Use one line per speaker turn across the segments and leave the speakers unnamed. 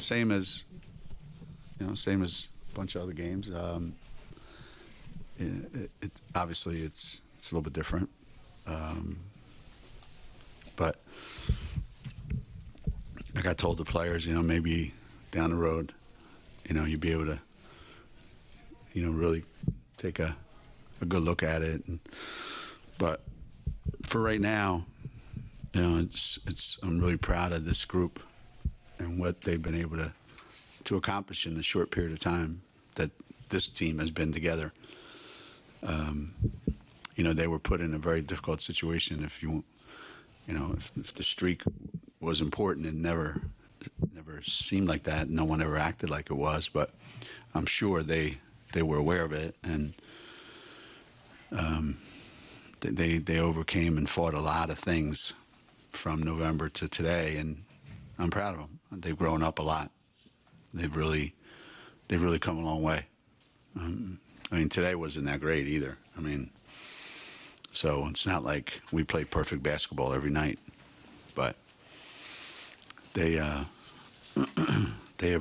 same as same as a bunch of other games. Obviously it's a little bit different, but like I told the players, maybe down the road, you'd be able to, really take a good look at it. But for right now, I'm really proud of this group and what they've been able to accomplish in the short period of time that this team has been together. They were put in a very difficult situation. If the streak was important, it never seemed like that. No one ever acted like it was, but I'm sure they were aware of it, and they overcame and fought a lot of things from November to today, and I'm proud of them. They've grown up a lot. They've really come a long way. Today wasn't that great either. So it's not like we play perfect basketball every night, but they have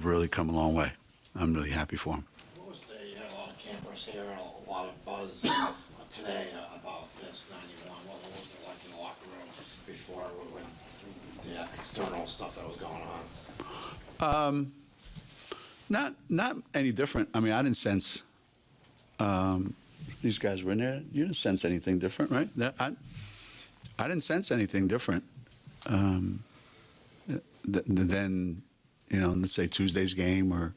really come a long way. I'm really happy for them.
You had a lot of campers here and a lot of buzz today about this 91. What was it like in the locker room before when the external stuff that was going on?
Not any different. I didn't sense these guys were in there. You didn't sense anything different, right? I didn't sense anything different than let's say Tuesday's game or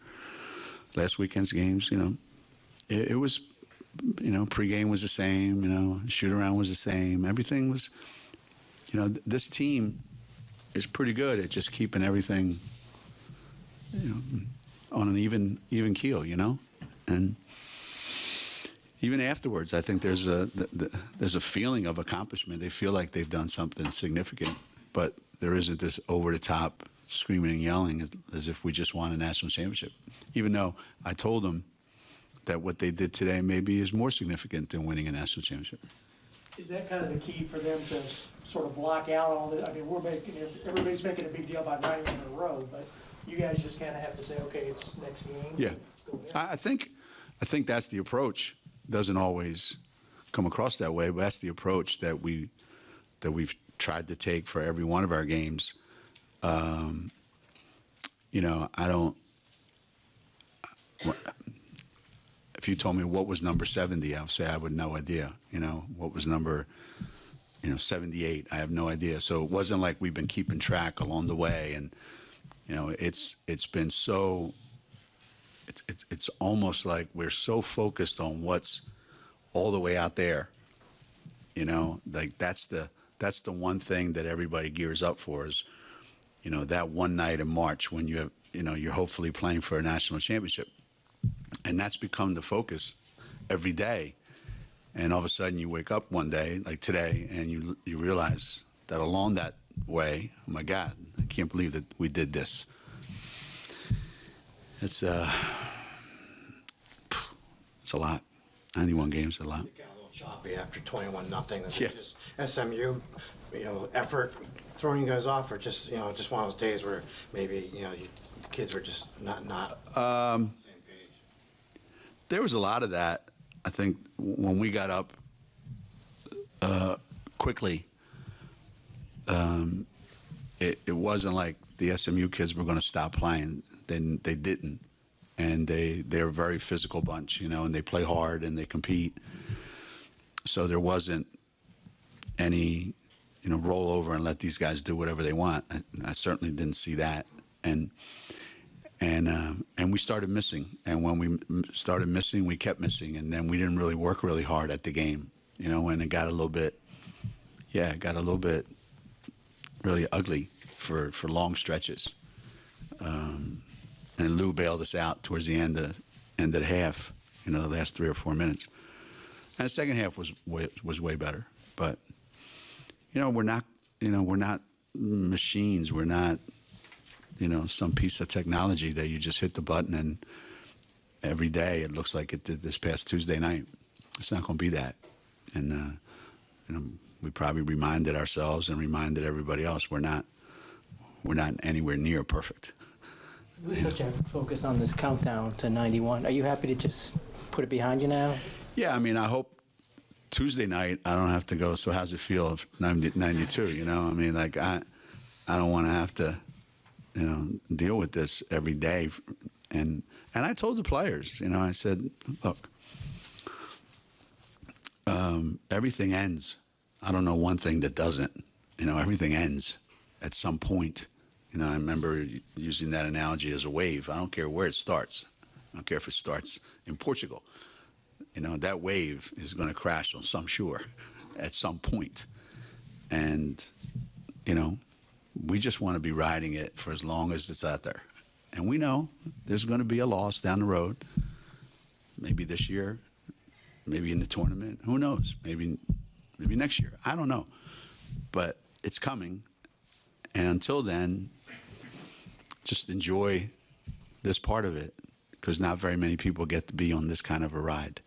last weekend's games. It was pregame was the same. Shoot around was the same. Everything was. This team is pretty good at just keeping everything on an even keel, and even afterwards, I think there's a feeling of accomplishment. They feel like they've done something significant, but there isn't this over-the-top screaming and yelling as if we just won a national championship. Even though I told them that what they did today maybe is more significant than winning a national championship.
Is that kind of the key for them to sort of block out all the? Everybody's making a big deal about 9 in a row, but you guys just kind of have to say, okay, it's next game.
Yeah, I think that's the approach. Doesn't always come across that way, but that's the approach that we've tried to take for every one of our games. I don't. If you told me what was number 70, I would say I would no idea. What was number 78? I have no idea. So it wasn't like we've been keeping track along the way, and it's been so. It's almost like we're so focused on what's all the way out there. Like that's the one thing that everybody gears up for is, that one night in March when you have, you're hopefully playing for a national championship, and that's become the focus every day. And all of a sudden you wake up one day like today and you realize that along that way, oh my God, I can't believe that we did this. It's a lot. 91 games is a lot.
It got a little choppy after 21-0. Is
Yeah.
it just SMU, effort throwing you guys off, or just one of those days where maybe the kids were just not on the same page?
There was a lot of that. I think when we got up quickly, it wasn't like the SMU kids were going to stop playing. Then they didn't, and they're a very physical bunch, and they play hard and they compete. So there wasn't any, roll over and let these guys do whatever they want. I certainly didn't see that, and we started missing. And when we started missing, we kept missing, and then we didn't really work really hard at the game, and it got a little bit, really ugly for long stretches. And Lou bailed us out towards the end of the half, the last 3 or 4 minutes. And the second half was way better. But we're not machines. We're not some piece of technology that you just hit the button and every day it looks like it did this past Tuesday night. It's not going to be that. And we probably reminded ourselves and reminded everybody else we're not anywhere near perfect.
We're such a focus on this countdown to 91. Are you happy to just put it behind you now?
Yeah, I mean, I hope Tuesday night I don't have to go. So how's it feel of 92? You know, I mean, like I don't want to have to, you know, deal with this every day. And I told the players, you know, I said, look, everything ends. I don't know one thing that doesn't. You know, everything ends at some point. You know, I remember using that analogy as a wave. I don't care where it starts. I don't care if it starts in Portugal. You know, that wave is going to crash on some shore at some point. And, you know, we just want to be riding it for as long as it's out there. And we know there's going to be a loss down the road. Maybe this year, maybe in the tournament. Who knows? Maybe next year. I don't know. But it's coming. And until then, just enjoy this part of it, because not very many people get to be on this kind of a ride.